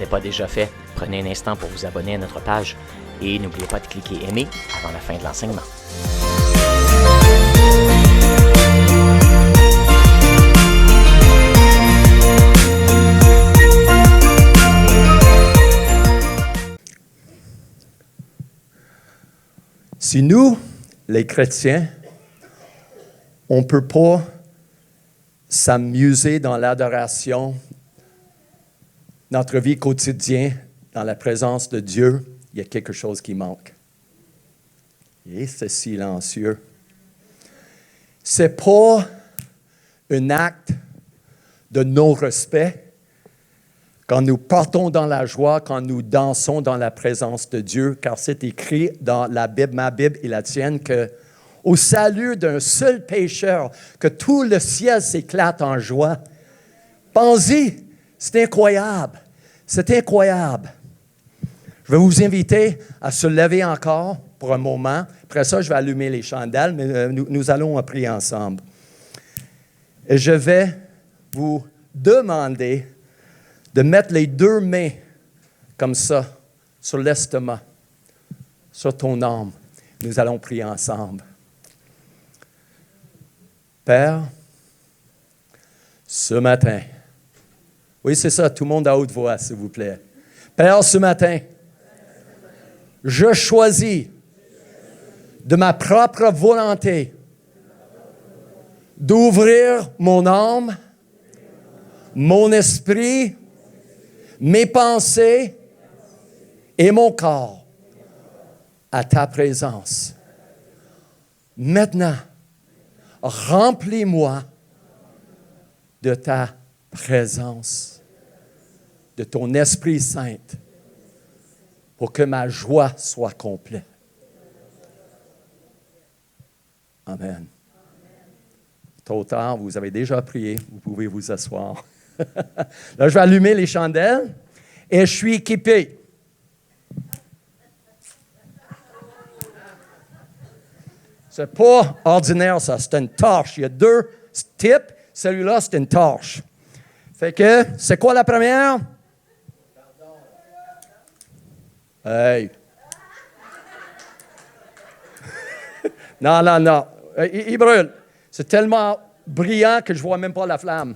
n'est pas déjà fait, prenez un instant pour vous abonner à notre page et n'oubliez pas de cliquer « Aimer » avant la fin de l'enseignement. Si nous, les chrétiens, on ne peut pas s'amuser dans l'adoration, notre vie quotidienne, dans la présence de Dieu, il y a quelque chose qui manque. Et c'est silencieux. Ce n'est pas un acte de non-respect quand nous partons dans la joie, quand nous dansons dans la présence de Dieu, car c'est écrit dans la Bible, ma Bible et la tienne, que au salut d'un seul pécheur, que tout le ciel s'éclate en joie. Pensez-y, c'est incroyable. C'est incroyable. Je vais vous inviter à se lever encore pour un moment. Après ça, je vais allumer les chandelles, mais nous allons prier ensemble. Et je vais vous demander de mettre les deux mains comme ça sur l'estomac, sur ton âme. Nous allons prier ensemble. Père, ce matin, oui, c'est ça, tout le monde à haute voix, s'il vous plaît. Père, ce matin, je choisis de ma propre volonté d'ouvrir mon âme, mon esprit, mes pensées et mon corps à ta présence. Maintenant, remplis-moi de ta présence, de ton Esprit Saint, pour que ma joie soit complète. Amen. Trop tard, vous avez déjà prié, vous pouvez vous asseoir. Là, je vais allumer les chandelles et je suis équipé. C'est pas ordinaire, ça. C'est une torche. Il y a deux types. Celui-là, c'est une torche. Fait que, c'est quoi la première? Hey. Non. Il brûle. C'est tellement brillant que je ne vois même pas la flamme.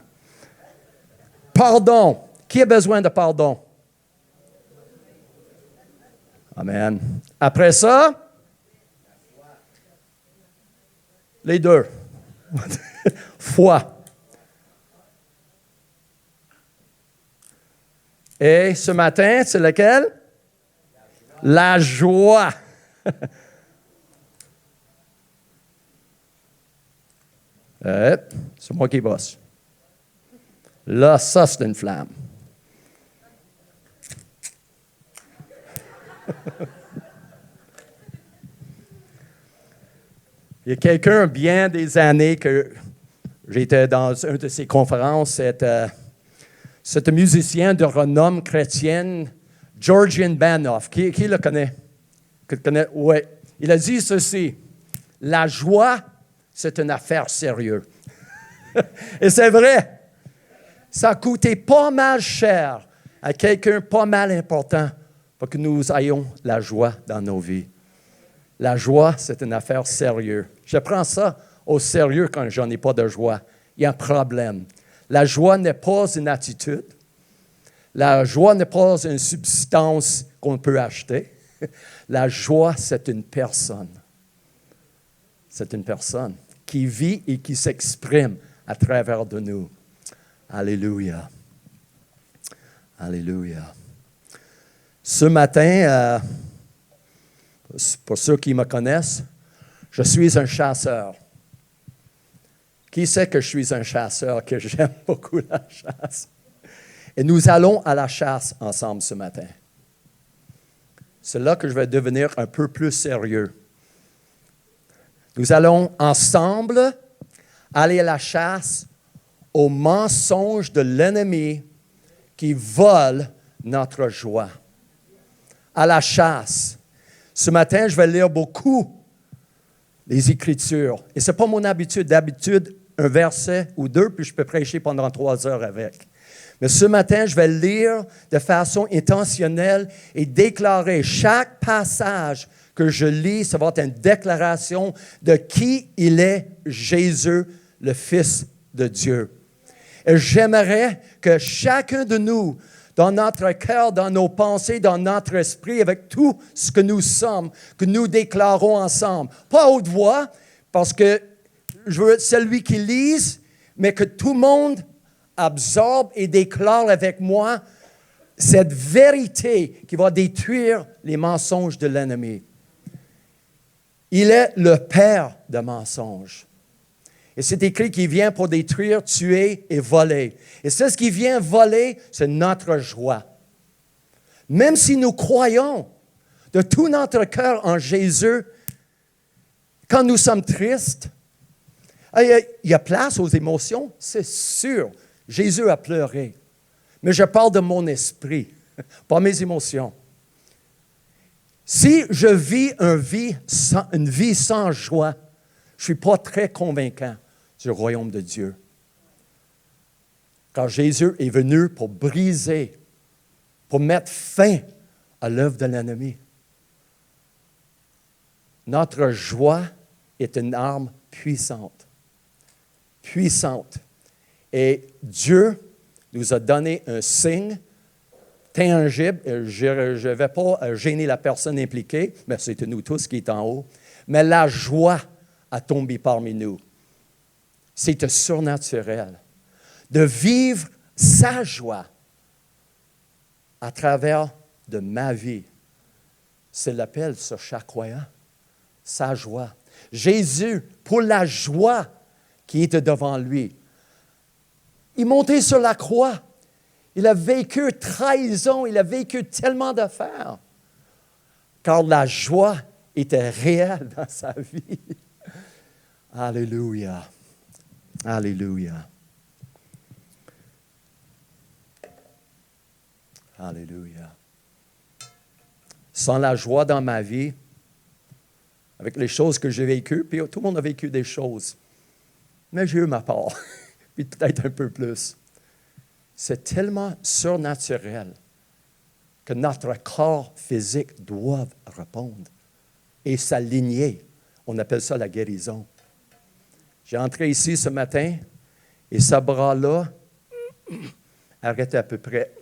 Pardon. Qui a besoin de pardon? Amen. Après ça, les deux. Foi. Et ce matin, c'est lequel? La joie. C'est moi qui bosse. Là, ça, c'est une flamme. Il y a quelqu'un, bien des années, que j'étais dans une de ces conférences, c'est un musicien de renom chrétienne, Georgian Banov. Qui le connaît? Oui. Il a dit ceci: la joie, c'est une affaire sérieuse. Et c'est vrai. Ça a coûté pas mal cher à quelqu'un pas mal important pour que nous ayons la joie dans nos vies. La joie, c'est une affaire sérieuse. Je prends ça au sérieux quand je n'ai pas de joie. Il y a un problème. La joie n'est pas une attitude. La joie n'est pas une substance qu'on peut acheter. La joie, c'est une personne. C'est une personne qui vit et qui s'exprime à travers de nous. Alléluia. Alléluia. Ce matin, pour ceux qui me connaissent, je suis un chasseur. Qui sait que je suis un chasseur, que j'aime beaucoup la chasse? Et nous allons à la chasse ensemble ce matin. C'est là que je vais devenir un peu plus sérieux. Nous allons ensemble aller à la chasse aux mensonges de l'ennemi qui vole notre joie. À la chasse. Ce matin, je vais lire beaucoup les Écritures. Et ce n'est pas mon habitude. D'habitude, un verset ou deux, puis je peux prêcher pendant 3 heures avec. Mais ce matin, je vais lire de façon intentionnelle et déclarer chaque passage que je lis, ça va être une déclaration de qui il est, Jésus, le Fils de Dieu. Et j'aimerais que chacun de nous, dans notre cœur, dans nos pensées, dans notre esprit, avec tout ce que nous sommes, que nous déclarons ensemble. Pas à haute voix, parce que je veux être celui qui lise, mais que tout le monde absorbe et déclare avec moi cette vérité qui va détruire les mensonges de l'ennemi. Il est le père de mensonges. Et c'est écrit qu'il vient pour détruire, tuer et voler. Et c'est ce qui vient voler, c'est notre joie. Même si nous croyons de tout notre cœur en Jésus, quand nous sommes tristes, il y a place aux émotions, c'est sûr. Jésus a pleuré. Mais je parle de mon esprit, pas mes émotions. Si je vis une vie sans joie, je ne suis pas très convaincant du royaume de Dieu. Car Jésus est venu pour briser, pour mettre fin à l'œuvre de l'ennemi. Notre joie est une arme puissante. Puissante. Et Dieu nous a donné un signe tangible. Je ne vais pas gêner la personne impliquée, mais c'est nous tous qui est en haut. Mais la joie a tombé parmi nous. C'est surnaturel. De vivre sa joie à travers de ma vie. C'est l'appel sur chaque croyant. Sa joie. Jésus, pour la joie qui était devant lui, il est monté sur la croix. Il a vécu trahison. Il a vécu tellement d'affaires. Car la joie était réelle dans sa vie. Alléluia. Alléluia. Alléluia. Sans la joie dans ma vie, avec les choses que j'ai vécues, puis tout le monde a vécu des choses, mais j'ai eu ma part, puis peut-être un peu plus. C'est tellement surnaturel que notre corps physique doit répondre et s'aligner. On appelle ça la guérison. J'ai entré ici ce matin et ce bras-là arrêtait à peu près.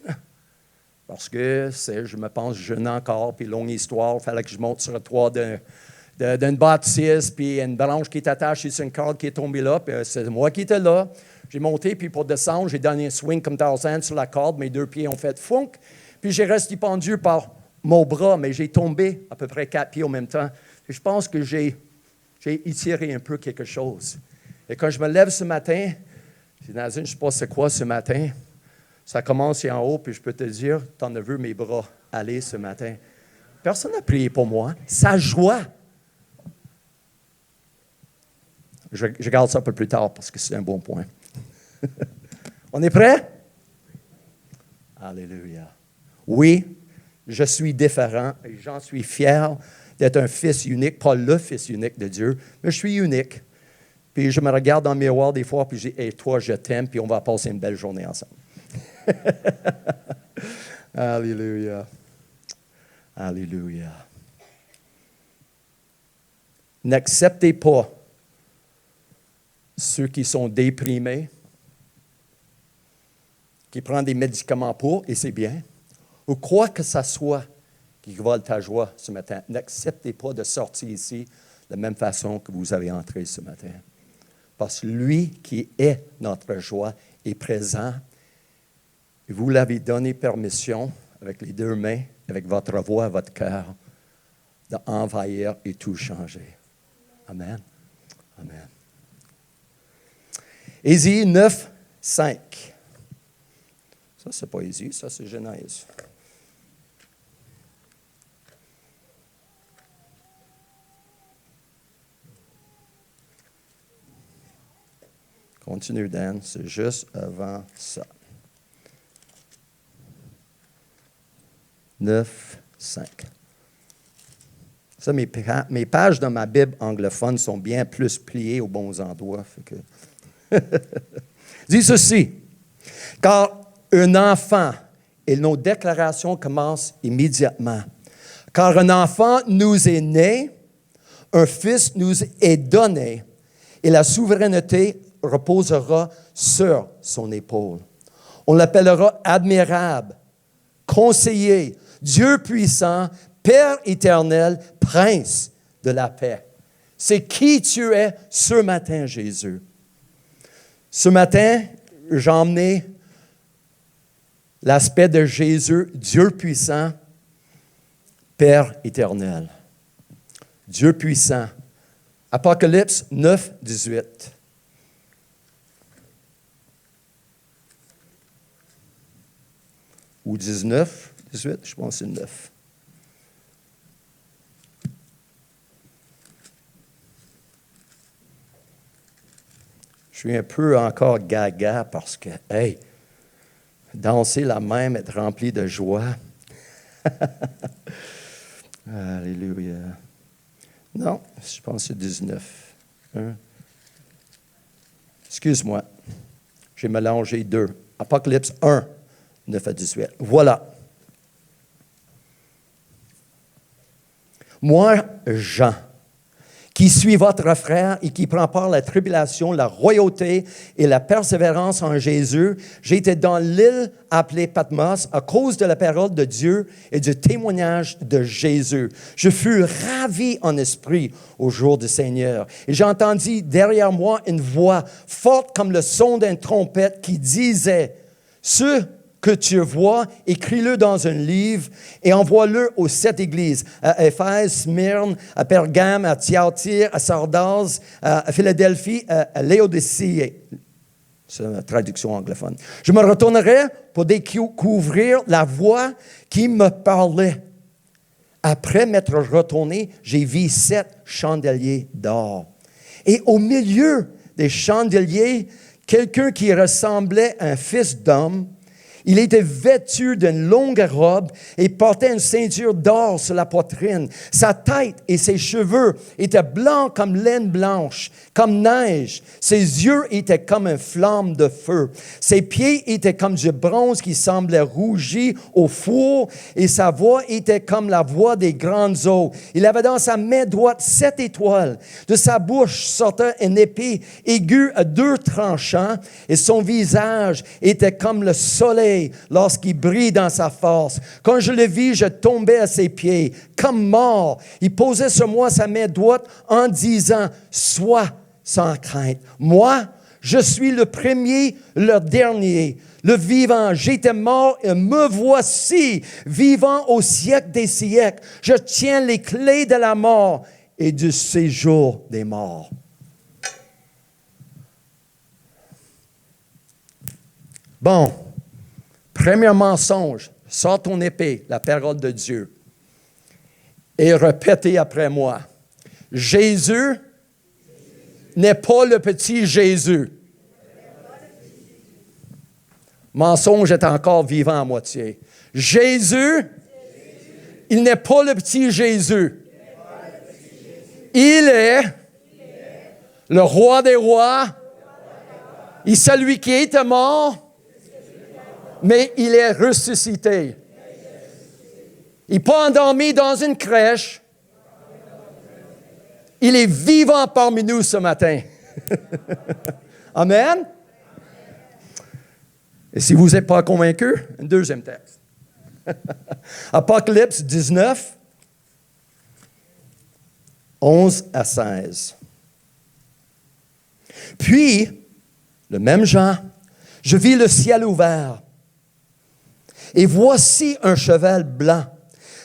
Parce que je me pense jeune encore, puis longue histoire, il fallait que je monte sur le toit d'une bâtisse, puis une branche qui est attachée sur une corde qui est tombée là, puis c'est moi qui étais là. J'ai monté, puis pour descendre, j'ai donné un swing comme Tarzan sur la corde, mes deux pieds ont fait funk, puis j'ai resté pendu par mon bras, mais j'ai tombé à peu près 4 pieds en même temps. Et je pense que j'ai étiré un peu quelque chose. Et quand je me lève ce matin, je ne sais pas c'est quoi ce matin, ça commence en haut, puis je peux te dire, tu en as vu mes bras aller ce matin. Personne n'a prié pour moi. Sa joie. Je garde ça un peu plus tard parce que c'est un bon point. On est prêt? Alléluia. Oui, je suis différent et j'en suis fier d'être un fils unique, pas le fils unique de Dieu, mais je suis unique. Puis je me regarde dans le miroir des fois, puis je dis, hey, toi, je t'aime, puis on va passer une belle journée ensemble. Alléluia. Alléluia. N'acceptez pas ceux qui sont déprimés, qui prennent des médicaments pour, et c'est bien, ou quoi que ce soit qui vole ta joie ce matin. N'acceptez pas de sortir ici de la même façon que vous avez entré ce matin. Parce que lui qui est notre joie est présent. Et vous l'avez donné permission, avec les deux mains, avec votre voix, votre cœur, d'envahir et tout changer. Amen. Amen. Ésaïe 9, 5. Ça, c'est pas Ésaïe, ça, c'est Genèse. Continue, Dan, c'est juste avant ça. 9, 5. Ça, mes pages dans ma Bible anglophone sont bien plus pliées aux bons endroits. Fait que dis ceci, car un enfant. Et nos déclarations commencent immédiatement. Car un enfant nous est né, un fils nous est donné, et la souveraineté reposera sur son épaule. On l'appellera admirable, conseiller, Dieu puissant, Père éternel, Prince de la paix. C'est qui tu es ce matin, Jésus. Ce matin, j'ai emmené l'aspect de Jésus, Dieu puissant, Père éternel. Dieu puissant. Apocalypse 9, 18. Ou 19, 18, je pense que c'est 9. Je suis un peu encore gaga parce que, hey, danser la même, être rempli de joie. Alléluia. Non, je pense que c'est 19. Hein? Excuse-moi, j'ai mélangé deux. Apocalypse 1, 9 à 18. Voilà. Moi, Jean, qui suis votre frère et qui prend part à la tribulation, la royauté et la persévérance en Jésus, j'étais dans l'île appelée Patmos à cause de la parole de Dieu et du témoignage de Jésus. Je fus ravi en esprit au jour du Seigneur. Et j'ai entendu derrière moi une voix forte comme le son d'une trompette qui disait, « Ce que tu vois, écris-le dans un livre et envoie-le aux 7 églises, à Éphèse, Smyrne, à Pergame, à Thyatire, à Sardas, à Philadelphie, à Laodicée. » C'est une traduction anglophone. Je me retournerai pour découvrir la voix qui me parlait. Après m'être retourné, j'ai vu 7 chandeliers d'or. Et au milieu des chandeliers, quelqu'un qui ressemblait à un fils d'homme. Il était vêtu d'une longue robe et portait une ceinture d'or sur la poitrine. Sa tête et ses cheveux étaient blancs comme laine blanche, comme neige. Ses yeux étaient comme une flamme de feu. Ses pieds étaient comme du bronze qui semblait rougi au four et sa voix était comme la voix des grandes eaux. Il avait dans sa main droite 7 étoiles. De sa bouche sortait une épée aiguë à 2 tranchants et son visage était comme le soleil lorsqu'il brille dans sa force. Quand je le vis, je tombais à ses pieds, comme mort. Il posait sur moi sa main droite en disant, « Sois sans crainte. Moi, je suis le premier, le dernier, le vivant. J'étais mort et me voici, vivant au siècle des siècles. Je tiens les clés de la mort et du séjour des morts. » Bon. Premier mensonge, sors ton épée, la parole de Dieu, et répétez après moi. Jésus n'est pas le petit Jésus. Mensonge est encore vivant à moitié. Jésus, il n'est pas le petit Jésus. Il est le roi des rois. Il est celui qui était mort. Mais il est ressuscité. Il n'est pas endormi dans une crèche. Il est vivant parmi nous ce matin. Amen. Et si vous n'êtes pas convaincu, un deuxième texte. Apocalypse 19, 11 à 16. Puis, le même Jean, je vis le ciel ouvert. Et voici un cheval blanc.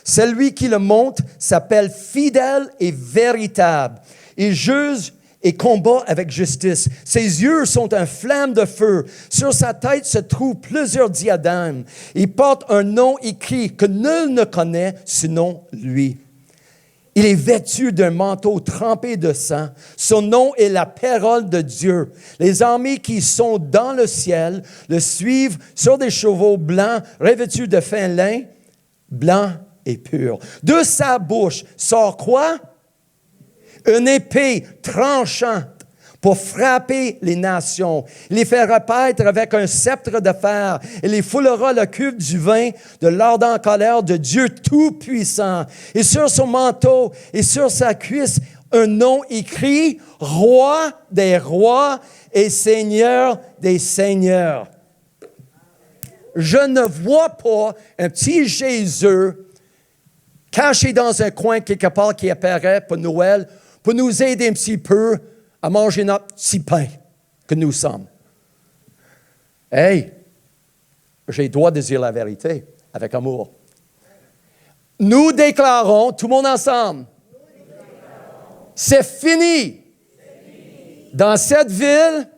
Celui qui le monte s'appelle fidèle et véritable. Il juge et combat avec justice. Ses yeux sont une flamme de feu. Sur sa tête se trouvent plusieurs diadèmes. Il porte un nom écrit que nul ne connaît sinon lui. Il est vêtu d'un manteau trempé de sang. Son nom est la parole de Dieu. Les armées qui sont dans le ciel le suivent sur des chevaux blancs, revêtus de fin lin, blanc et pur. De sa bouche sort quoi? Une épée tranchante, pour frapper les nations. Il les fait repaître avec un sceptre de fer. Il les foulera le cuve du vin de l'ardente colère de Dieu Tout-Puissant. Et sur son manteau et sur sa cuisse, un nom écrit, Roi des rois et Seigneur des seigneurs. Je ne vois pas un petit Jésus caché dans un coin quelque part qui apparaît pour Noël, pour nous aider un petit peu à manger notre petit pain que nous sommes. Hey, j'ai le droit de dire la vérité avec amour. Nous déclarons, tout le monde ensemble, c'est fini. Dans cette ville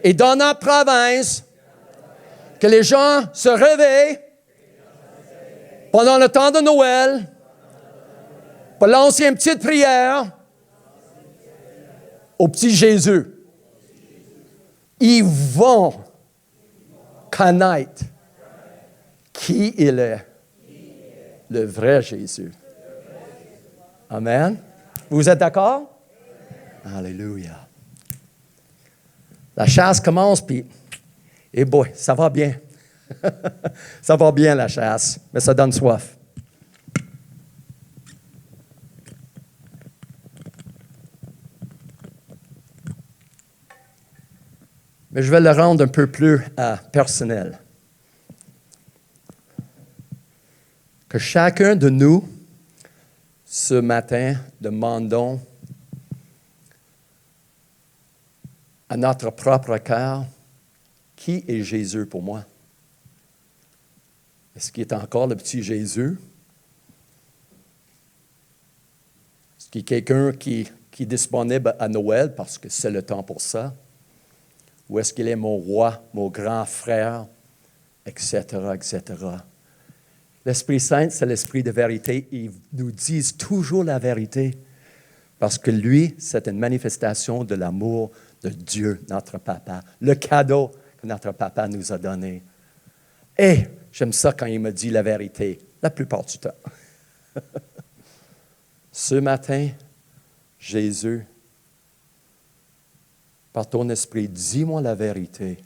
et dans notre province, que les gens se réveillent pendant le temps de Noël, pour lancer une petite prière au petit Jésus. Ils vont connaître qui il est, le vrai Jésus. Amen. Vous êtes d'accord? Alléluia. La chasse commence, puis, eh boy, ça va bien. Ça va bien, la chasse, mais ça donne soif. Mais je vais le rendre un peu plus personnel. Que chacun de nous, ce matin, demandons à notre propre cœur, qui est Jésus pour moi? Est-ce qu'il est encore le petit Jésus? Est-ce qu'il y a quelqu'un qui est disponible à Noël parce que c'est le temps pour ça? Ou est-ce qu'il est mon roi, mon grand frère, etc., etc.? L'Esprit Saint, c'est l'Esprit de vérité. Il nous dit toujours la vérité parce que lui, c'est une manifestation de l'amour de Dieu, notre Papa. Le cadeau que notre Papa nous a donné. Et j'aime ça quand il me dit la vérité, la plupart du temps. Ce matin, Jésus, par ton esprit, dis-moi la vérité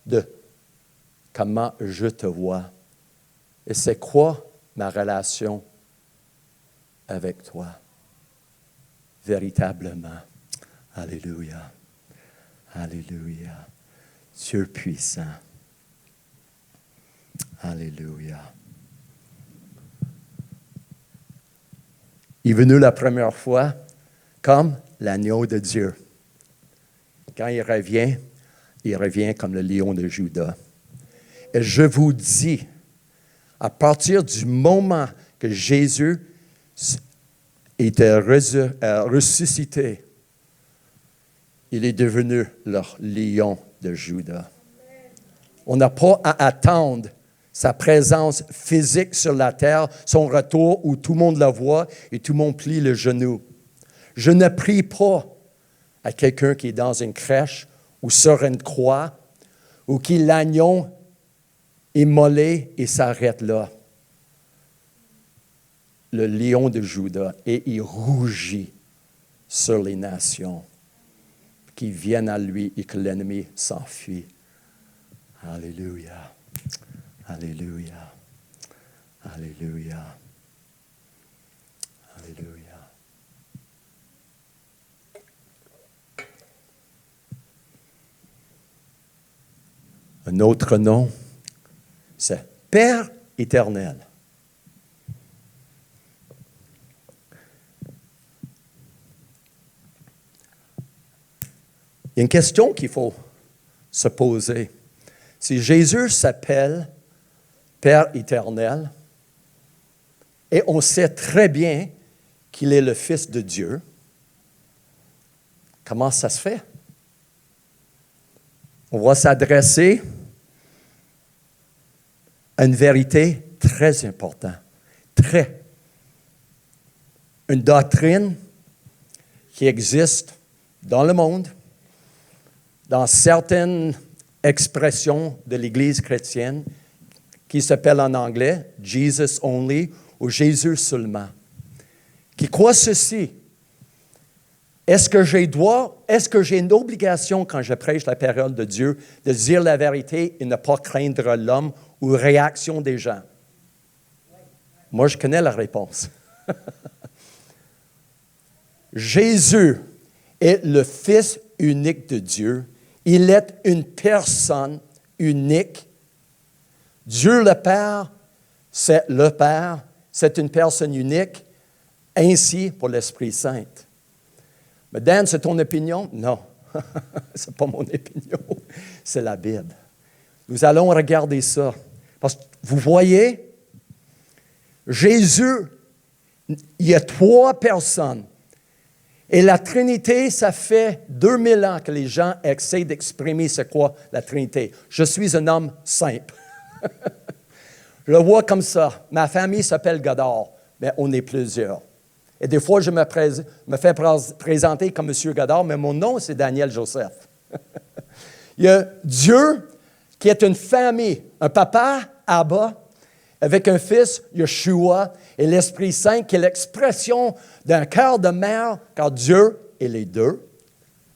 de comment je te vois et c'est quoi ma relation avec toi, véritablement. Alléluia. Alléluia. Dieu puissant. Alléluia. Il est venu la première fois comme l'agneau de Dieu. Quand il revient comme le lion de Juda. Et je vous dis, à partir du moment que Jésus était ressuscité, il est devenu le lion de Juda. On n'a pas à attendre sa présence physique sur la terre, son retour où tout le monde le voit et tout le monde plie le genou. Je ne prie pas à quelqu'un qui est dans une crèche ou sur une croix ou qui l'agneau immolé et s'arrête là. Le lion de Juda et il rougit sur les nations qui viennent à lui et que l'ennemi s'enfuit. Alléluia. Alléluia. Alléluia. Alléluia. Un autre nom, c'est Père éternel. Il y a une question qu'il faut se poser. Si Jésus s'appelle Père éternel, et on sait très bien qu'il est le Fils de Dieu, comment ça se fait? On va s'adresser à une vérité très importante, une doctrine qui existe dans le monde, dans certaines expressions de l'Église chrétienne, qui s'appelle en anglais « Jesus only » ou « Jésus seulement », qui croit ceci, Est-ce que j'ai une obligation quand je prêche la parole de Dieu de dire la vérité et ne pas craindre l'homme ou réaction des gens? Moi, je connais la réponse. Jésus est le Fils unique de Dieu. Il est une personne unique. Dieu le Père, c'est le Père. C'est une personne unique. Ainsi pour l'Esprit Saint. Mais Dan, c'est ton opinion? Non, ce n'est pas mon opinion, c'est la Bible. Nous allons regarder ça. Parce que vous voyez, Jésus, il y a 3 personnes. Et la Trinité, ça fait 2000 ans que les gens essaient d'exprimer c'est quoi la Trinité. Je suis un homme simple. Je le vois comme ça. Ma famille s'appelle Godard, mais on est plusieurs. Et des fois, je me fais présenter comme M. Godard, mais mon nom, c'est Daniel Joseph. Il y a Dieu qui est une famille, un papa, Abba, avec un fils, Yeshua, et l'Esprit Saint, qui est l'expression d'un cœur de mère, car Dieu est les deux,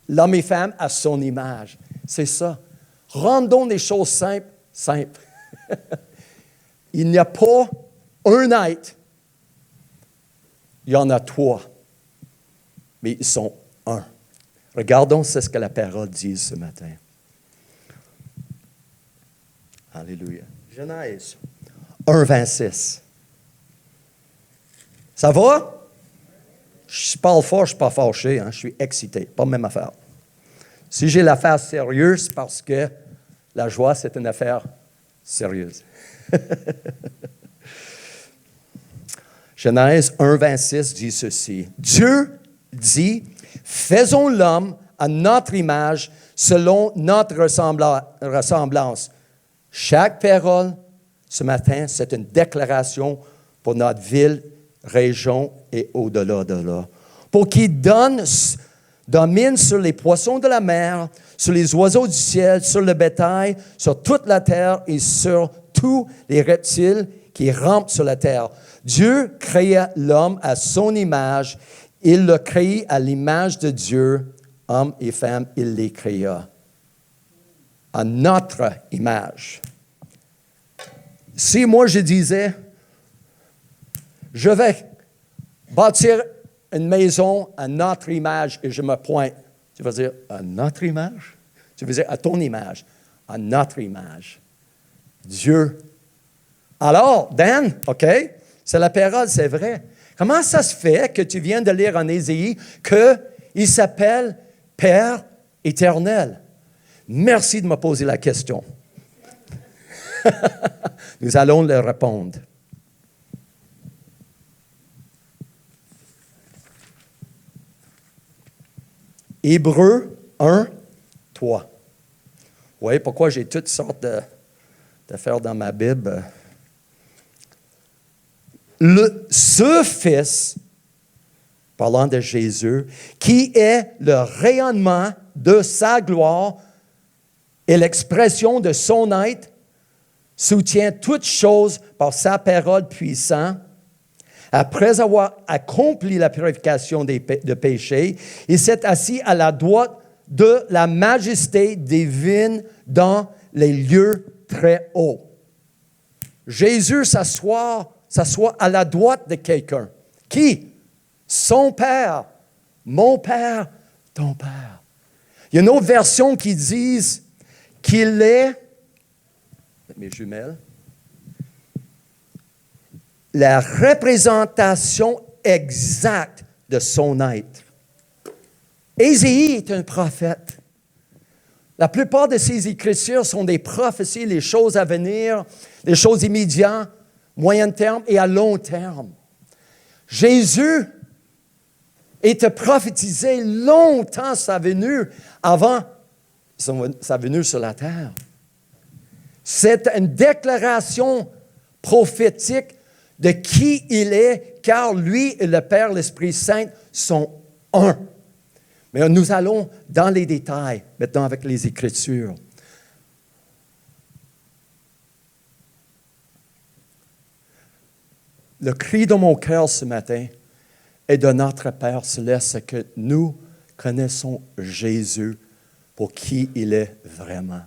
l'homme et femme à son image. C'est ça. Rendons les choses simples, simples. Il n'y a pas un être. Il y en a 3, mais ils sont un. Regardons ce que la parole dit ce matin. Alléluia. Genèse 1, 26. Ça va? Je parle fort, je ne suis pas fâché, je suis excité. Pas la même affaire. Si j'ai l'affaire sérieuse, c'est parce que la joie, c'est une affaire sérieuse. Genèse 1, 26 dit ceci. Dieu dit, faisons l'homme à notre image, selon notre ressemblance. Chaque parole, ce matin, c'est une déclaration pour notre ville, région et au-delà de là. Pour qu'il domine sur les poissons de la mer, sur les oiseaux du ciel, sur le bétail, sur toute la terre et sur tous les reptiles qui rampent sur la terre. Dieu créa l'homme à son image. Il l'a créé à l'image de Dieu. Homme et femme, il les créa. À notre image. Si moi je disais, je vais bâtir une maison à notre image et je me pointe, tu vas dire, à notre image? Tu veux dire, à ton image, à notre image. Dieu. Alors, Dan, OK? C'est la parole, c'est vrai. Comment ça se fait que tu viens de lire en Ésaïe qu'il s'appelle Père éternel? Merci de me poser la question. Nous allons le répondre. Hébreux 1, 3. Vous voyez pourquoi j'ai toutes sortes d'affaires dans ma Bible? Ce Fils, parlant de Jésus, qui est le rayonnement de sa gloire et l'expression de son être, soutient toutes choses par sa parole puissante. Après avoir accompli la purification de péchés, il s'est assis à la droite de la majesté divine dans les lieux très hauts. Jésus s'assoit à la droite de quelqu'un. Qui? Son Père. Mon Père, ton Père. Il y a une autre version qui dit qu'il est, mes jumelles, la représentation exacte de son être. Ésaïe est un prophète. La plupart de ses écritures sont des prophéties, les choses à venir, les choses immédiates, moyen terme et à long terme. Jésus était prophétisé longtemps sa venue, avant sa venue sur la terre. C'est une déclaration prophétique de qui il est, car lui et le Père, l'Esprit Saint sont un. Mais nous allons dans les détails, maintenant avec les Écritures. Le cri de mon cœur ce matin est de notre Père céleste, que nous connaissons Jésus pour qui il est vraiment.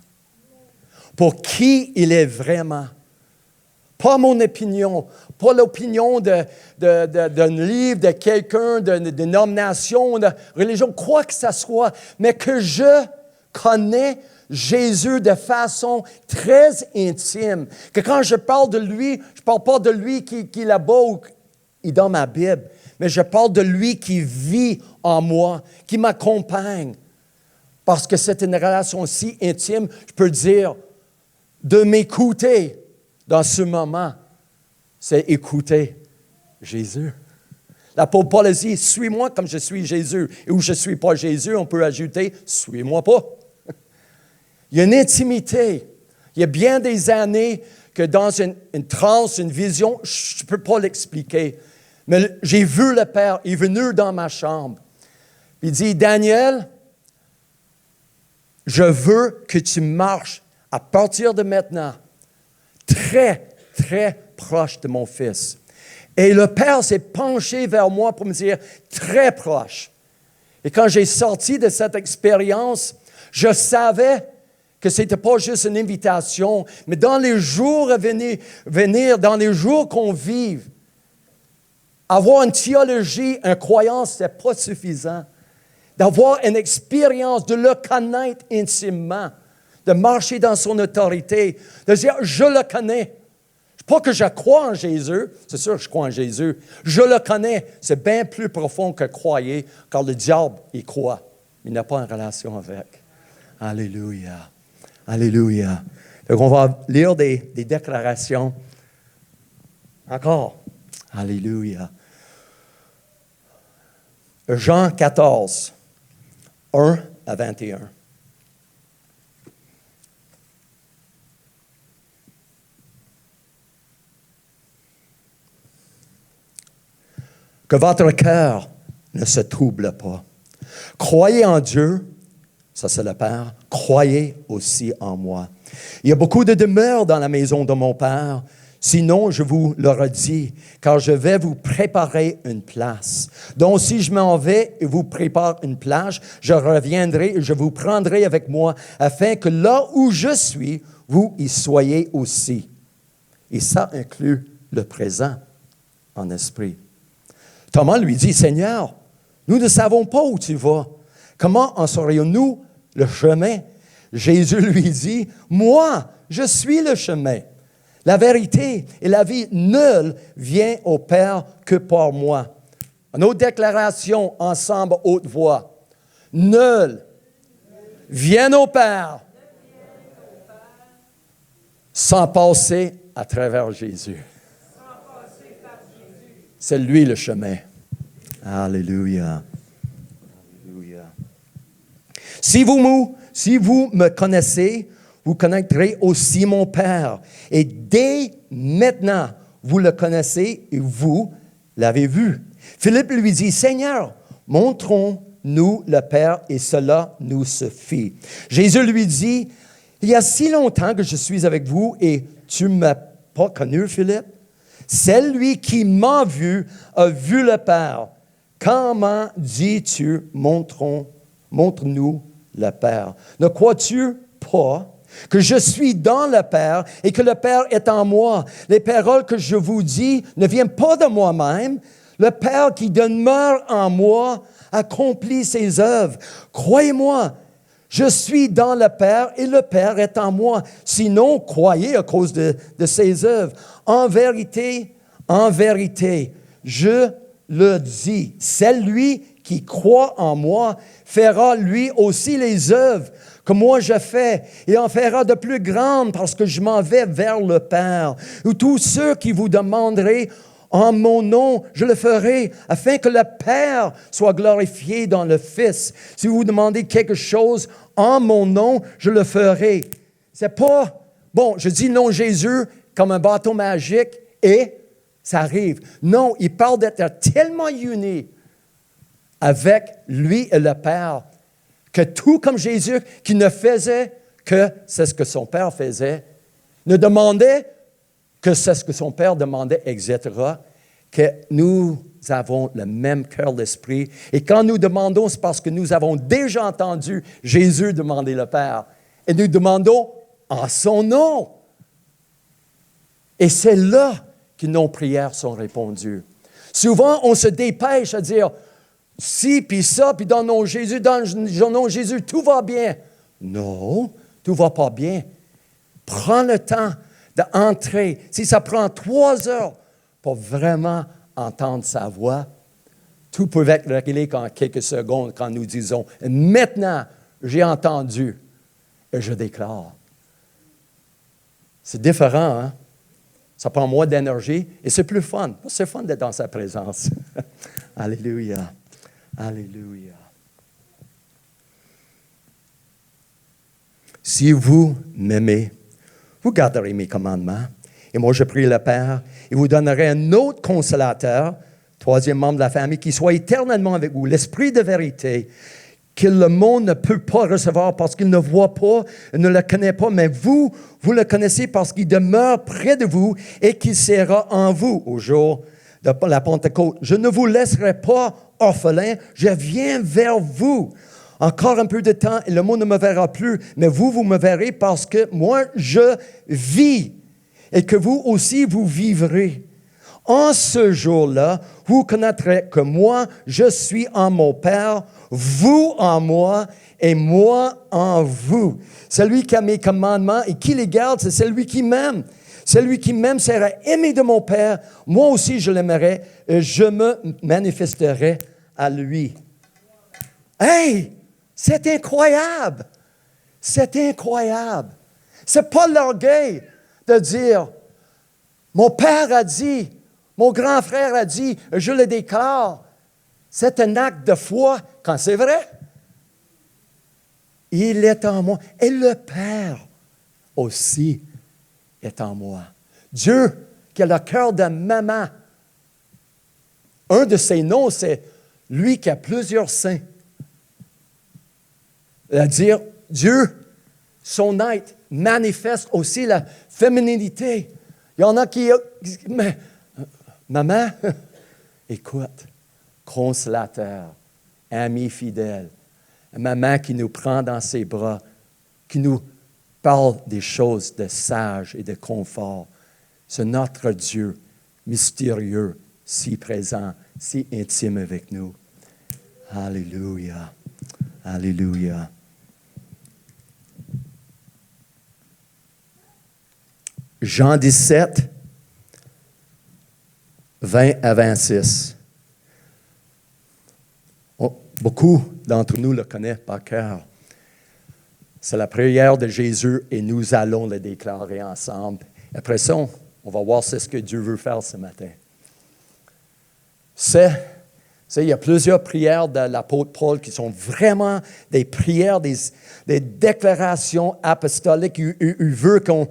Pour qui il est vraiment. Pas mon opinion, pas l'opinion d'un livre, de quelqu'un, d'une dénomination, de religion, quoi que ce soit, mais que je connais Jésus de façon très intime. Que quand je parle de lui, je ne parle pas de lui qui est là-bas ou qui est dans ma Bible, mais je parle de lui qui vit en moi, qui m'accompagne. Parce que c'est une relation si intime, je peux dire, de m'écouter dans ce moment, c'est écouter Jésus. L'apôtre Paul dit, suis-moi comme je suis Jésus. Et où je ne suis pas Jésus, on peut ajouter, suis-moi pas. Il y a une intimité. Il y a bien des années que dans une transe, une vision, je ne peux pas l'expliquer. Mais j'ai vu le Père, il est venu dans ma chambre. Il dit, Daniel, je veux que tu marches à partir de maintenant très, très proche de mon fils. Et le Père s'est penché vers moi pour me dire très proche. Et quand j'ai sorti de cette expérience, je savais que ce n'était pas juste une invitation, mais dans les jours à venir, dans les jours qu'on vive, avoir une théologie, une croyance, ce n'est pas suffisant. D'avoir une expérience, de le connaître intimement, de marcher dans son autorité, de dire, je le connais. Pas que je crois en Jésus, c'est sûr que je crois en Jésus, je le connais. C'est bien plus profond que croyez, car le diable, il croit. Il n'a pas une relation avec. Alléluia. Alléluia. Donc, on va lire des déclarations. Encore. Alléluia. Jean 14, 1 à 21. Que votre cœur ne se trouble pas. Croyez en Dieu, ça c'est le Père, croyez aussi en moi. Il y a beaucoup de demeures dans la maison de mon Père, sinon je vous l'aurais dit, car je vais vous préparer une place. Donc si je m'en vais et vous prépare une place, je reviendrai et je vous prendrai avec moi, afin que là où je suis, vous y soyez aussi. Et ça inclut le présent en esprit. Thomas lui dit, Seigneur, nous ne savons pas où tu vas. Comment en saurions-nous le chemin? Jésus lui dit, moi, je suis le chemin. La vérité et la vie, nul vient au Père que par moi. Une autre déclaration ensemble, haute voix. Nul vient au Père sans passer à travers Jésus. C'est lui le chemin. Alléluia. Alléluia. Si vous me connaissez, vous connaîtrez aussi mon Père. Et dès maintenant, vous le connaissez et vous l'avez vu. Philippe lui dit, Seigneur, montrons-nous le Père et cela nous suffit. Jésus lui dit, il y a si longtemps que je suis avec vous et tu ne m'as pas connu, Philippe? Celui qui m'a vu a vu le Père. Comment dis-tu, montre-nous le Père? Ne crois-tu pas que je suis dans le Père et que le Père est en moi? Les paroles que je vous dis ne viennent pas de moi-même. Le Père qui demeure en moi accomplit ses œuvres. Croyez-moi, je suis dans le Père et le Père est en moi. Sinon, croyez à cause de ses œuvres. En vérité, je le dis, celui qui croit en moi fera lui aussi les œuvres que moi je fais, et en fera de plus grandes parce que je m'en vais vers le Père. Ou tous ceux qui vous demanderaient en mon nom, je le ferai, afin que le Père soit glorifié dans le Fils. Si vous demandez quelque chose en mon nom, je le ferai. C'est pas, bon, je dis non Jésus comme un bâton magique et ça arrive. Non, il parle d'être tellement uni avec lui et le Père que tout comme Jésus, qui ne faisait que c'est ce que son Père faisait, ne demandait que c'est ce que son Père demandait, etc., que nous avons le même cœur d'esprit. Et quand nous demandons, c'est parce que nous avons déjà entendu Jésus demander le Père. Et nous demandons en son nom. Et c'est là que nos prières sont répondues. Souvent, on se dépêche à dire, si, puis ça, puis dans le nom de Jésus, tout va bien. Non, tout ne va pas bien. Prends le temps d'entrer. Si ça prend 3 heures pour vraiment entendre sa voix, tout peut être réglé en quelques secondes quand nous disons, maintenant, j'ai entendu et je déclare. C'est différent, hein? Ça prend moins d'énergie et c'est plus fun. C'est fun d'être dans sa présence. Alléluia. Alléluia. Si vous m'aimez, vous garderez mes commandements. Et moi, je prie le Père, il vous donnerait un autre consolateur, 3e membre de la famille, qui soit éternellement avec vous, l'Esprit de vérité, que le monde ne peut pas recevoir parce qu'il ne voit pas, ne le connaît pas, mais vous le connaissez parce qu'il demeure près de vous et qu'il sera en vous au jour de la Pentecôte. Je ne vous laisserai pas orphelin, je viens vers vous. Encore un peu de temps et le monde ne me verra plus, mais vous me verrez parce que moi, je vis et que vous aussi, vous vivrez. En ce jour-là, vous connaîtrez que moi, je suis en mon Père, vous en moi et moi en vous. Celui qui a mes commandements et qui les garde, c'est celui qui m'aime. Celui qui m'aime sera aimé de mon Père. Moi aussi, je l'aimerai et je me manifesterai à lui. Hey! C'est incroyable! C'est incroyable! C'est pas l'orgueil de dire, mon père a dit, mon grand frère a dit, je le déclare. C'est un acte de foi quand c'est vrai. Il est en moi. Et le Père aussi est en moi. Dieu qui a le cœur de maman. Un de ses noms, c'est lui qui a plusieurs seins. C'est-à-dire, Dieu, son être, manifeste aussi la féminité. Il y en a qui... Mais, maman, écoute, consolateur, ami fidèle, maman qui nous prend dans ses bras, qui nous parle des choses de sage et de confort. C'est notre Dieu mystérieux, si présent, si intime avec nous. Alléluia. Alléluia. Jean 17, 20 à 26. Beaucoup d'entre nous le connaissent par cœur. C'est la prière de Jésus et nous allons le déclarer ensemble. Après ça, on va voir ce que Dieu veut faire ce matin. Il y a plusieurs prières de l'apôtre Paul qui sont vraiment des prières, des déclarations apostoliques. Il veut qu'on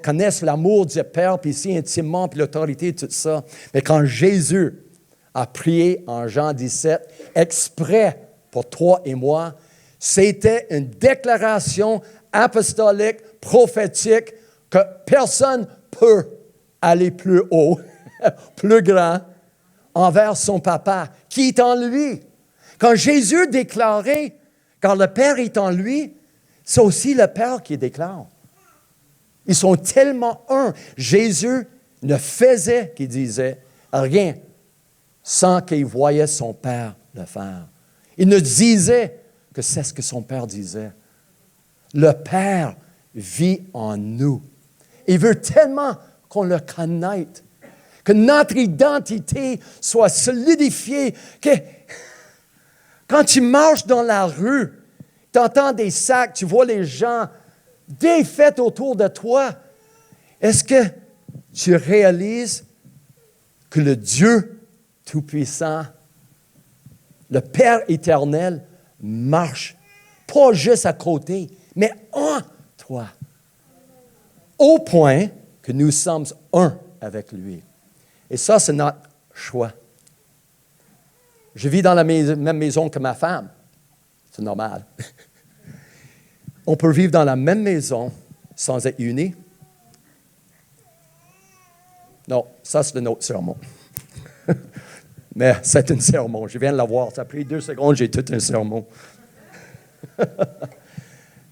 connaisse l'amour du Père, puis si intimement, puis l'autorité, tout ça. Mais quand Jésus a prié en Jean 17, exprès pour toi et moi, c'était une déclaration apostolique, prophétique, que personne ne peut aller plus haut, plus grand, envers son papa, qui est en lui. Quand Jésus déclarait, quand le Père est en lui, c'est aussi le Père qui déclare. Ils sont tellement un. Jésus ne faisait, qu'il disait, rien sans qu'il voyait son Père le faire. Il ne disait que c'est ce que son Père disait. Le Père vit en nous. Il veut tellement qu'on le connaisse, que notre identité soit solidifiée, que quand tu marches dans la rue, tu entends des sacs, tu vois les gens défaits autour de toi. Est-ce que tu réalises que le Dieu Tout-Puissant, le Père éternel, marche pas juste à côté, mais en toi, au point que nous sommes un avec lui. Et ça, c'est notre choix. Je vis dans la même maison que ma femme. C'est normal. On peut vivre dans la même maison sans être unis. Non, ça, c'est un autre sermon. Mais c'est un sermon. Je viens de l'avoir. Ça a pris 2 secondes, j'ai tout un sermon.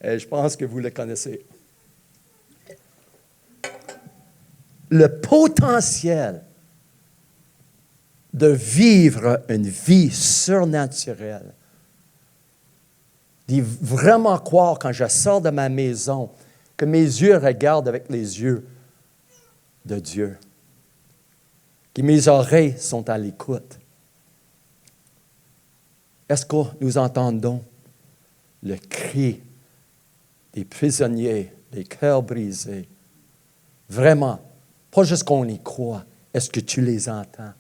Et je pense que vous le connaissez. Le potentiel de vivre une vie surnaturelle, d'y vraiment croire quand je sors de ma maison, que mes yeux regardent avec les yeux de Dieu, que mes oreilles sont à l'écoute. Est-ce que nous entendons le cri des prisonniers, des cœurs brisés? Vraiment, pas juste qu'on y croit. Est-ce que tu les entends?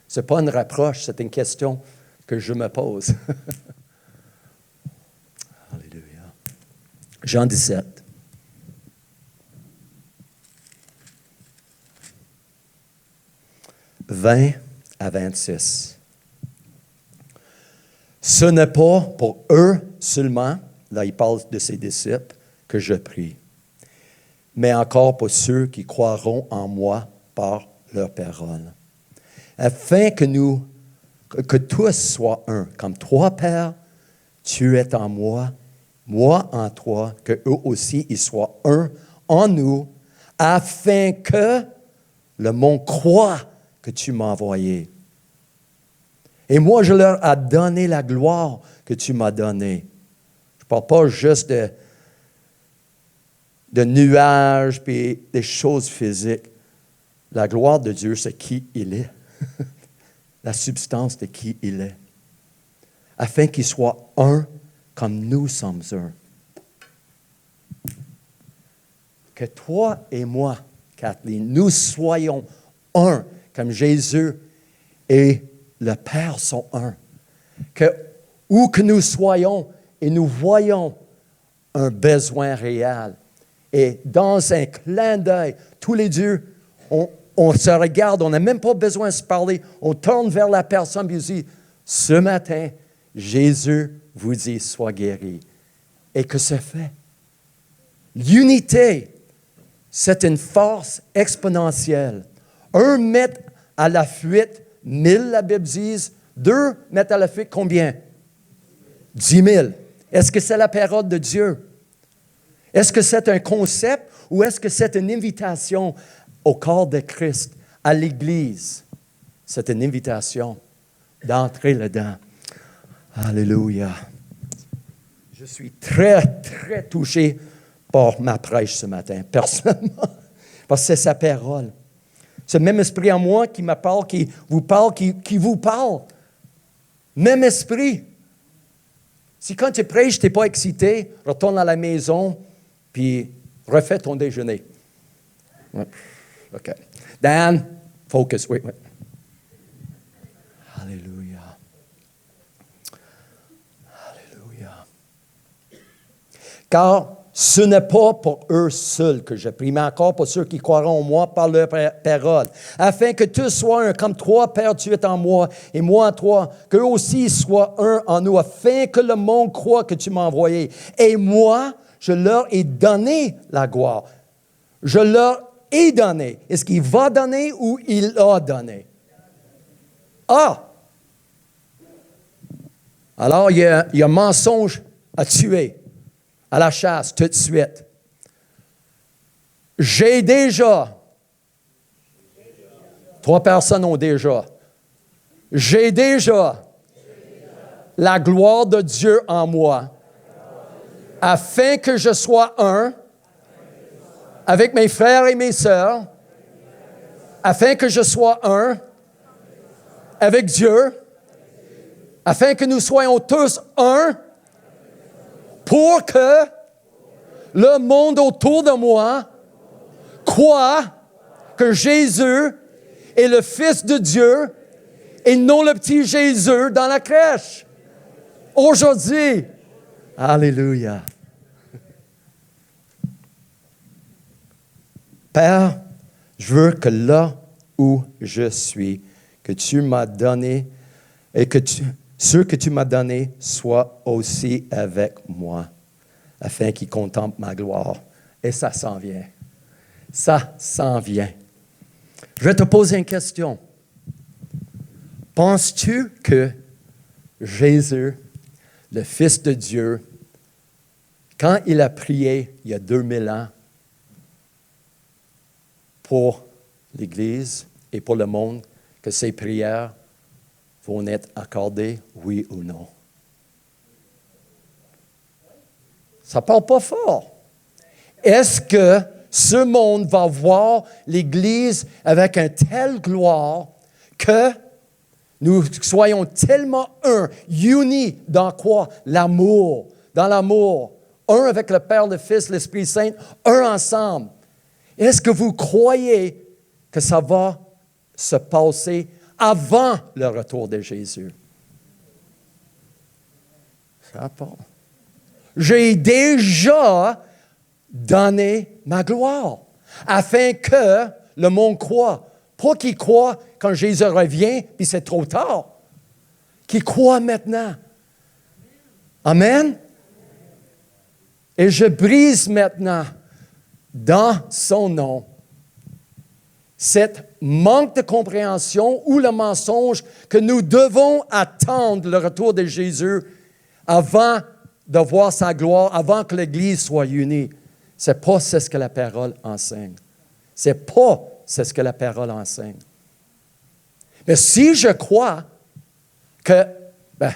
Ce n'est pas une reproche, c'est une question que je me pose. Alléluia. Jean 17. « 20 à 26. Ce n'est pas pour eux seulement, là il parle de ses disciples, que je prie, mais encore pour ceux qui croiront en moi par leur parole, afin que tous soient un, comme toi, Père, tu es en moi, moi en toi, que eux aussi ils soient un en nous, afin que le monde croit que tu m'as envoyé. Et moi, je leur ai donné la gloire que tu m'as donnée. Je ne parle pas juste de nuages et des choses physiques. La gloire de Dieu, c'est qui il est. La substance de qui il est. Afin qu'il soit un comme nous sommes un. Que toi et moi, Kathleen, nous soyons un comme Jésus et le Père sont un. Où que nous soyons et nous voyons un besoin réel. Et dans un clin d'œil, tous les deux, on se regarde, on n'a même pas besoin de se parler. On tourne vers la personne et on dit, ce matin, Jésus vous dit, sois guéri. Et que c'est fait. L'unité, c'est une force exponentielle. 1 mètre à la fuite, 1000, la Bible dit. 2 mètres à la fuite, combien? 10 000. Est-ce que c'est la parole de Dieu? Est-ce que c'est un concept ou est-ce que c'est une invitation au corps de Christ, à l'Église? C'est une invitation d'entrer là-dedans. Alléluia. Je suis très, très touché par ma prêche ce matin, personnellement, parce que c'est sa parole. Ce même esprit en moi qui me parle, qui vous parle, qui vous parle. Même esprit. Si quand tu prêches, tu n'es pas excité, retourne à la maison, puis refais ton déjeuner. Ouais. OK. Dan, focus. Oui. Alléluia. Alléluia. Car ce n'est pas pour eux seuls que je prie, mais encore pour ceux qui croiront en moi par leur parole, afin que tous soient un, comme toi, Père, tu es en moi, et moi en toi, qu'eux aussi soient un en nous, afin que le monde croie que tu m'as envoyé. Et moi, je leur ai donné la gloire. Je leur ai donné. Est-ce qu'il va donner ou il a donné? Ah! Alors, il y a un mensonge à tuer. À la chasse, tout de suite. J'ai déjà. 3 personnes ont déjà. J'ai déjà la gloire de Dieu en moi, afin que je sois un avec mes frères et mes sœurs, afin que je sois un avec Dieu, afin que nous soyons tous un, pour que le monde autour de moi croit que Jésus est le Fils de Dieu et non le petit Jésus dans la crèche. Aujourd'hui. Alléluia. Père, je veux que là où je suis, que tu m'as donné et que ceux que tu m'as donnés soient aussi avec moi, afin qu'ils contemplent ma gloire. Et ça s'en vient. Ça s'en vient. Je vais te poser une question. Penses-tu que Jésus, le Fils de Dieu, quand il a prié il y a 2000 ans pour l'Église et pour le monde, que ses prières vont être accordées, oui ou non? Ça ne parle pas fort. Est-ce que ce monde va voir l'Église avec une telle gloire que nous soyons tellement un, unis dans quoi? L'amour. Dans l'amour. Un avec le Père, le Fils, l'Esprit Saint, un ensemble. Est-ce que vous croyez que ça va se passer avant le retour de Jésus? Ça part. J'ai déjà donné ma gloire afin que le monde croie. Pas qu'il croit quand Jésus revient, puis c'est trop tard. Qu'il croit maintenant. Amen? Et je brise maintenant, dans son nom, cette manque de compréhension ou le mensonge que nous devons attendre le retour de Jésus avant de voir sa gloire, avant que l'Église soit unie. Ce n'est pas ce que la parole enseigne. Ce n'est pas ce que la parole enseigne. Mais si je crois que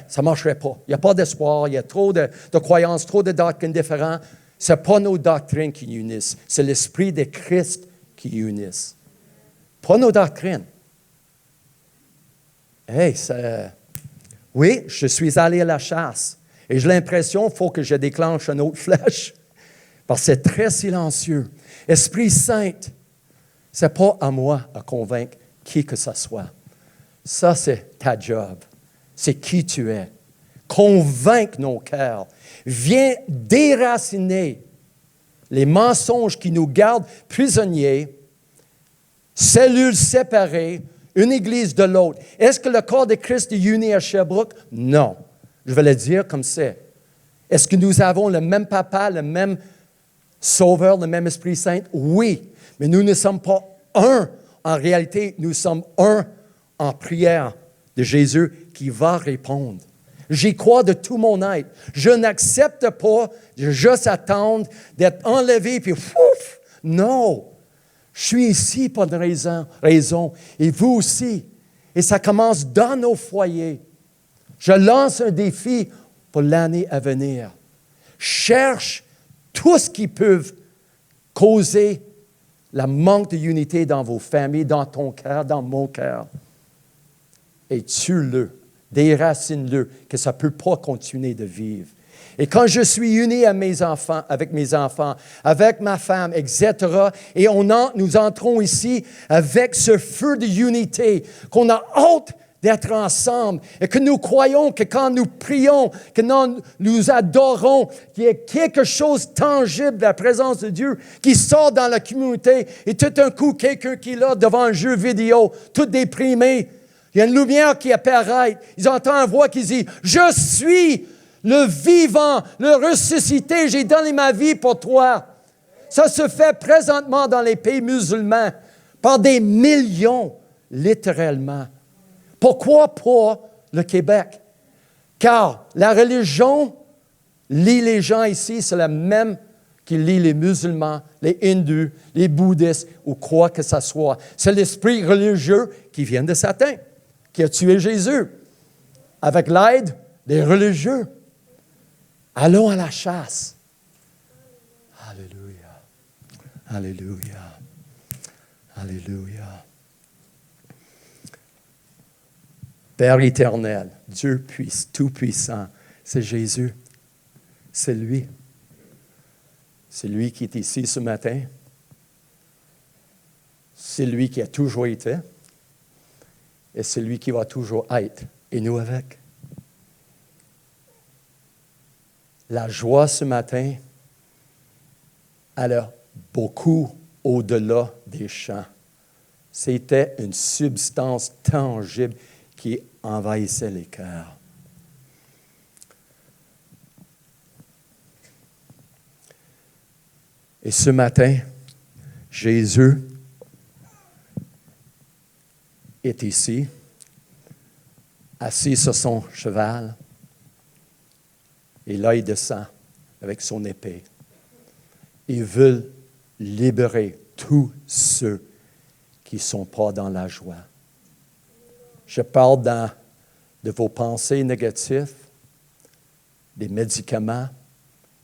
ça ne marcherait pas, il n'y a pas d'espoir, il y a trop de croyances, trop de doctrines différentes, ce n'est pas nos doctrines qui unissent, c'est l'Esprit de Christ qui unissent. Pas nos doctrines. Oui, je suis allé à la chasse et j'ai l'impression qu'il faut que je déclenche une autre flèche parce que c'est très silencieux. Esprit Saint, ce n'est pas à moi à convaincre qui que ce soit. Ça, c'est ta job. C'est qui tu es. Convaincre nos cœurs. Viens déraciner les mensonges qui nous gardent prisonniers, cellules séparées, une église de l'autre. Est-ce que le corps de Christ est uni à Sherbrooke? Non. Je vais le dire comme c'est. Est-ce que nous avons le même papa, le même Sauveur, le même Esprit Saint? Oui. Mais nous ne sommes pas un. En réalité, nous sommes un en prière de Jésus qui va répondre. J'y crois de tout mon être. Je n'accepte pas de juste attendre d'être enlevé puis fouf! Non! Je suis ici pour une raison. Et vous aussi. Et ça commence dans nos foyers. Je lance un défi pour l'année à venir. Cherche tout ce qui peut causer le manque d'unité dans vos familles, dans ton cœur, dans mon cœur. Et tue-le, déracine-le, que ça ne peut pas continuer de vivre. Et quand je suis uni à mes enfants, avec ma femme, etc., et nous entrons ici avec ce feu de unité, qu'on a hâte d'être ensemble, et que nous croyons que quand nous prions, que nous adorons, qu'il y a quelque chose de tangible de la présence de Dieu qui sort dans la communauté, et tout d'un coup, quelqu'un qui est là devant un jeu vidéo, tout déprimé, il y a une lumière qui apparaît, ils entendent une voix qui dit « Je suis le vivant, le ressuscité, j'ai donné ma vie pour toi. » Ça se fait présentement dans les pays musulmans par des millions, littéralement. Pourquoi pas le Québec? Car la religion lie les gens ici, c'est la même qui lie les musulmans, les hindus, les bouddhistes ou quoi que ce soit. C'est l'esprit religieux qui vient de Satan, qui a tué Jésus, avec l'aide des religieux. Allons à la chasse. Alléluia. Alléluia. Alléluia. Père éternel, Dieu tout-puissant, c'est Jésus. C'est lui. C'est lui qui est ici ce matin. C'est lui qui a toujours été. Et c'est lui qui va toujours être. Et nous avec. La joie ce matin, elle est beaucoup au-delà des chants. C'était une substance tangible qui envahissait les cœurs. Et ce matin, Jésus est ici assis sur son cheval. Et là, il descend avec son épée. Il veut libérer tous ceux qui ne sont pas dans la joie. Je parle de vos pensées négatives, des médicaments.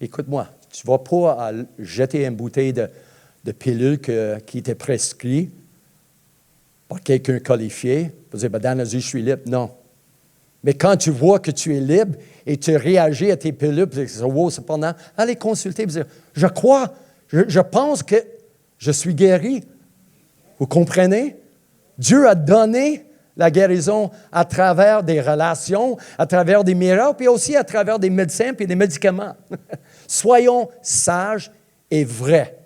Écoute-moi, tu ne vas pas jeter une bouteille de pilules qui t'est prescrite par quelqu'un qualifié. Tu vas dire, Dan a dit, je suis libre. Non. Mais quand tu vois que tu es libre et tu réagis à tes pilules, tu dis, wow, cependant, allez consulter et dire, je crois, je pense que je suis guéri. Vous comprenez? Dieu a donné la guérison à travers des relations, à travers des miracles, puis aussi à travers des médecins et des médicaments. Soyons sages et vrais.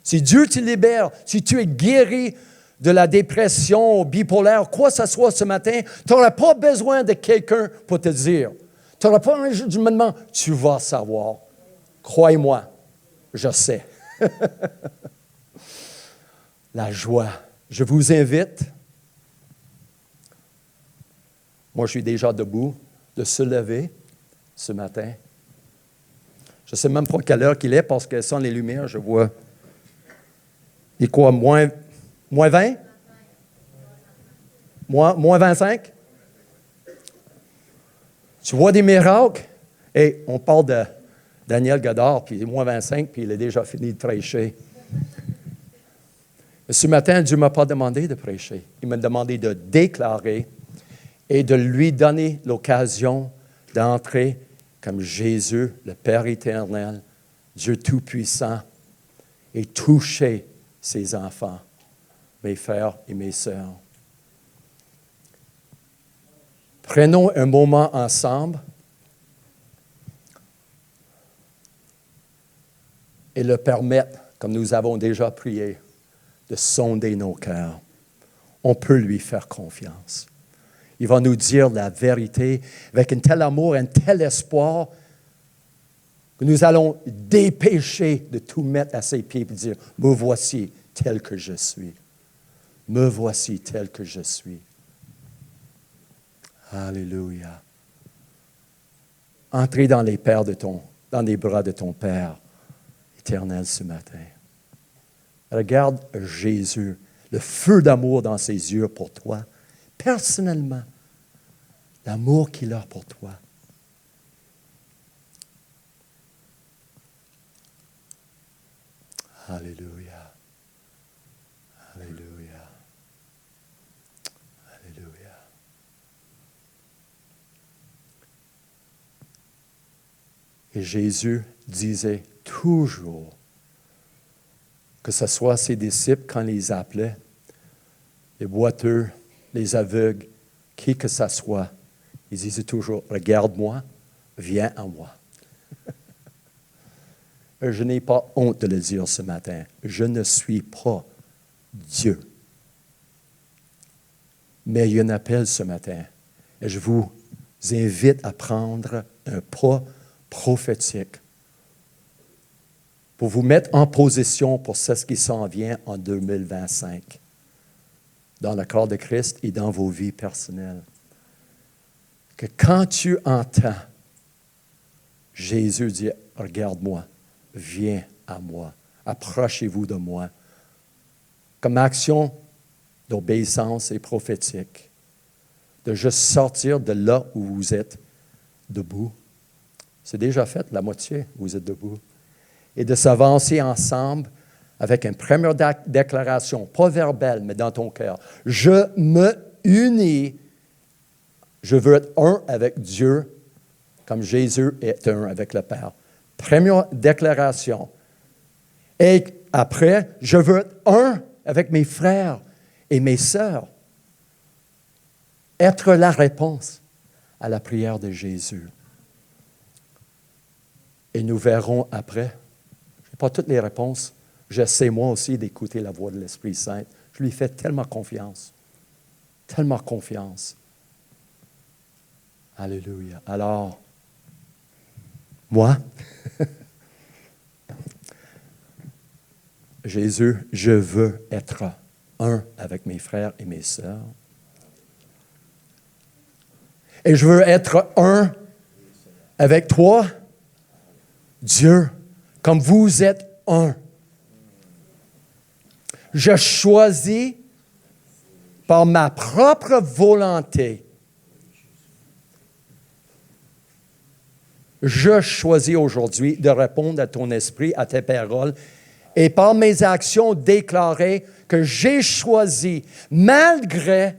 Si Dieu te libère, si tu es guéri de la dépression bipolaire, quoi que ce soit ce matin, tu n'auras pas besoin de quelqu'un pour te dire. Tu n'auras pas un jour du moment, tu vas savoir. Croyez-moi, je sais. La joie. Je vous invite, moi je suis déjà debout, de se lever ce matin. Je ne sais même pas quelle heure qu'il est parce que sans les lumières, je vois. Il est quoi, moins 20? Moins 25? Tu vois des miracles? Et on parle de Daniel Godard, puis il est moins 25, puis il a déjà fini de prêcher. Ce matin, Dieu ne m'a pas demandé de prêcher. Il m'a demandé de déclarer et de lui donner l'occasion d'entrer comme Jésus, le Père éternel, Dieu Tout-Puissant, et toucher ses enfants, mes frères et mes sœurs. Prenons un moment ensemble et le permettre, comme nous avons déjà prié, de sonder nos cœurs. On peut lui faire confiance. Il va nous dire la vérité avec un tel amour, un tel espoir que nous allons dépêcher de tout mettre à ses pieds et dire, me voici tel que je suis. Me voici tel que je suis. Alléluia. Entrez dans les bras de ton Père éternel ce matin. Regarde Jésus, le feu d'amour dans ses yeux pour toi, personnellement, l'amour qu'il a pour toi. Alléluia. Alléluia. Alléluia. Et Jésus disait toujours, que ce soit ses disciples quand il les appelait, les boiteux, les aveugles, qui que ce soit, il disait toujours, regarde-moi, viens à moi. Je n'ai pas honte de le dire ce matin. Je ne suis pas Dieu. Mais il y a un appel ce matin. Et je vous invite à prendre un pas prophétique pour vous mettre en position pour ce qui s'en vient en 2025, dans le corps de Christ et dans vos vies personnelles. Que quand tu entends Jésus dire, regarde-moi, viens à moi, approchez-vous de moi, comme action d'obéissance et prophétique, de juste sortir de là où vous êtes debout. C'est déjà fait, la moitié, vous êtes debout. Et de s'avancer ensemble avec une première déclaration, pas verbale, mais dans ton cœur. Je me unis, je veux être un avec Dieu, comme Jésus est un avec le Père. Première déclaration. Et après, je veux être un avec mes frères et mes sœurs. Être la réponse à la prière de Jésus. Et nous verrons après. Je n'ai pas toutes les réponses. J'essaie moi aussi d'écouter la voix de l'Esprit Saint. Je lui fais tellement confiance. Tellement confiance. Alléluia. Alors, moi, Jésus, je veux être un avec mes frères et mes sœurs. Et je veux être un avec toi, Dieu, comme vous êtes un. Je choisis par ma propre volonté. Je choisis aujourd'hui de répondre à ton esprit, à tes paroles, et par mes actions déclarer que j'ai choisi, malgré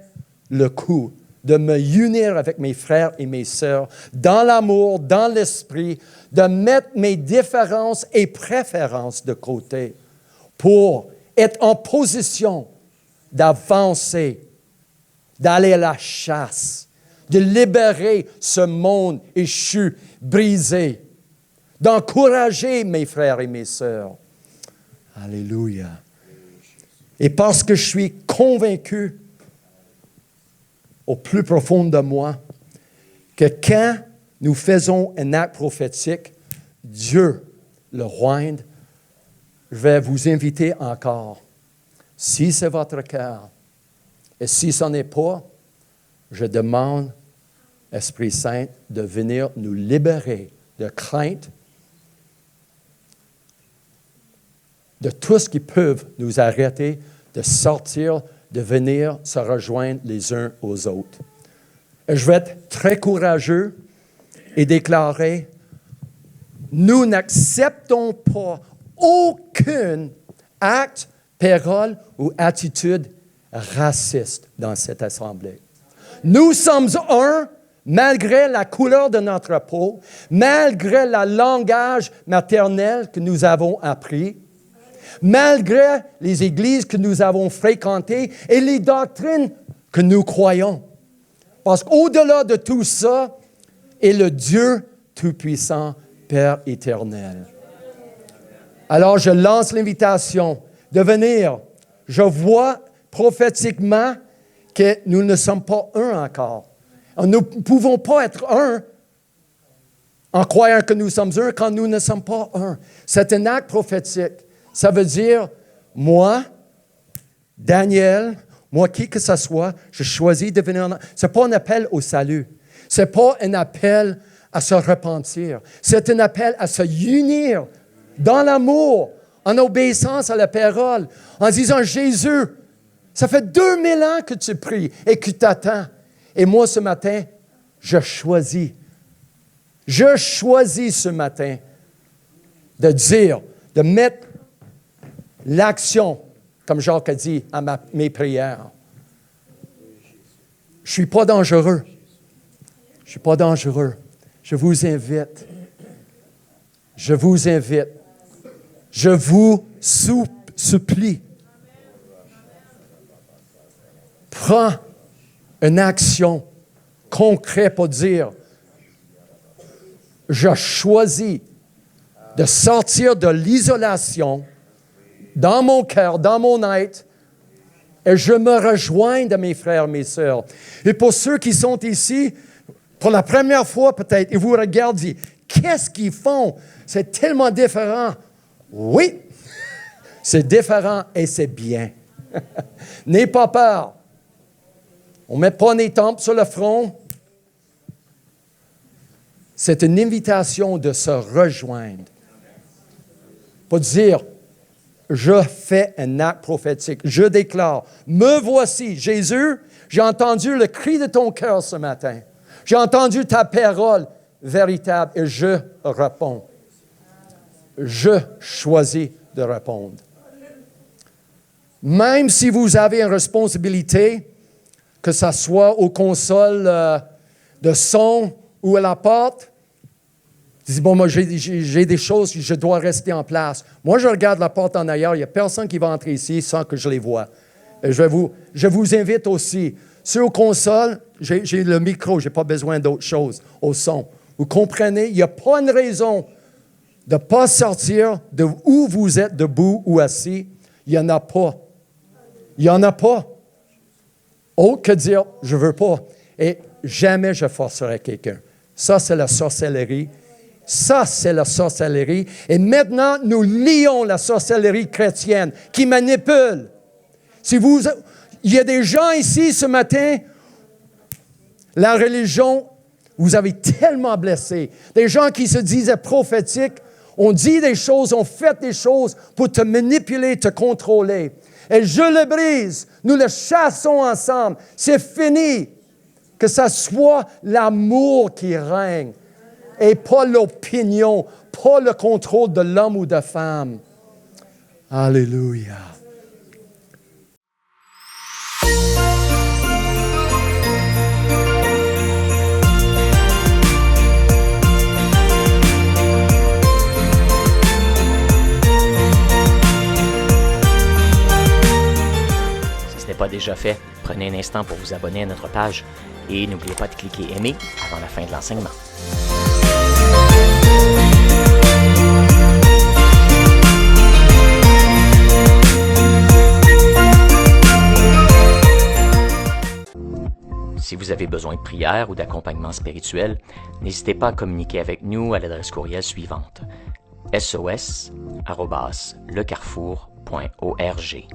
le coup, de me unir avec mes frères et mes sœurs dans l'amour, dans l'esprit, de mettre mes différences et préférences de côté pour être en position d'avancer, d'aller à la chasse, de libérer ce monde échu, brisé, d'encourager mes frères et mes sœurs. Alléluia. Et parce que je suis convaincu au plus profond de moi que quand nous faisons un acte prophétique, Dieu le roi, je vais vous inviter encore, si c'est votre cœur, et si ce n'est pas, je demande, Esprit Saint, de venir nous libérer de crainte, de tout ce qui peut nous arrêter de sortir, de venir se rejoindre les uns aux autres. Et je vais être très courageux et déclarer, nous n'acceptons pas aucun acte, parole ou attitude raciste dans cette assemblée. Nous sommes un, malgré la couleur de notre peau, malgré le langage maternel que nous avons appris, malgré les églises que nous avons fréquentées et les doctrines que nous croyons. Parce qu'au-delà de tout ça est le Dieu Tout-Puissant, Père éternel. Alors, je lance l'invitation de venir. Je vois prophétiquement que nous ne sommes pas un encore. Nous ne pouvons pas être un en croyant que nous sommes un quand nous ne sommes pas un. C'est un acte prophétique. Ça veut dire, moi, Daniel, moi, qui que ce soit, je choisis de venir. Ce n'est pas un appel au salut. Ce n'est pas un appel à se repentir. C'est un appel à se unir dans l'amour, en obéissance à la parole, en disant, Jésus, ça fait 2000 ans que tu pries et que tu attends. Et moi, ce matin, je choisis ce matin de dire, de mettre l'action, comme Jacques a dit, à mes prières. Je ne suis pas dangereux. Je ne suis pas dangereux. Je vous invite. Je vous invite. Je vous supplie. Prends une action concrète pour dire, je choisis de sortir de l'isolation dans mon cœur, dans mon être, et je me rejoins de mes frères, mes sœurs. Et pour ceux qui sont ici, pour la première fois peut-être, et vous regardez, qu'est-ce qu'ils font? C'est tellement différent. Oui, c'est différent et c'est bien. N'aie pas peur. On ne met pas des tempes sur le front. C'est une invitation de se rejoindre. Pour dire, je fais un acte prophétique. Je déclare, me voici, Jésus, j'ai entendu le cri de ton cœur ce matin. J'ai entendu ta parole véritable et je réponds. Je choisis de répondre. Même si vous avez une responsabilité, que ce soit aux consoles de son ou à la porte, dis, bon, moi, j'ai des choses, je dois rester en place. Moi, je regarde la porte en arrière, il n'y a personne qui va entrer ici sans que je les voie. Et je vous invite aussi. Sur aux consoles, j'ai le micro, je n'ai pas besoin d'autre chose, au son. Vous comprenez, il n'y a pas une raison de ne pas sortir de où vous êtes, debout ou assis. Il n'y en a pas. Il n'y en a pas. Autre que dire, je ne veux pas. Et jamais je forcerai quelqu'un. Ça, c'est la sorcellerie. Ça, c'est la sorcellerie. Et maintenant, nous lions la sorcellerie chrétienne qui manipule. Il y a des gens ici ce matin, La religion vous avez tellement blessé. Des gens qui se disaient prophétiques, ont dit des choses, ont fait des choses pour te manipuler, te contrôler. Et je le brise. Nous le chassons ensemble. C'est fini. Que ce soit l'amour qui règne et pas l'opinion, pas le contrôle de l'homme ou de la femme. Alléluia. Si ce n'est pas déjà fait, prenez un instant pour vous abonner à notre page et n'oubliez pas de cliquer aimer avant la fin de l'enseignement. Si vous avez besoin de prière ou d'accompagnement spirituel, n'hésitez pas à communiquer avec nous à l'adresse courriel suivante: sos@lecarrefour.org.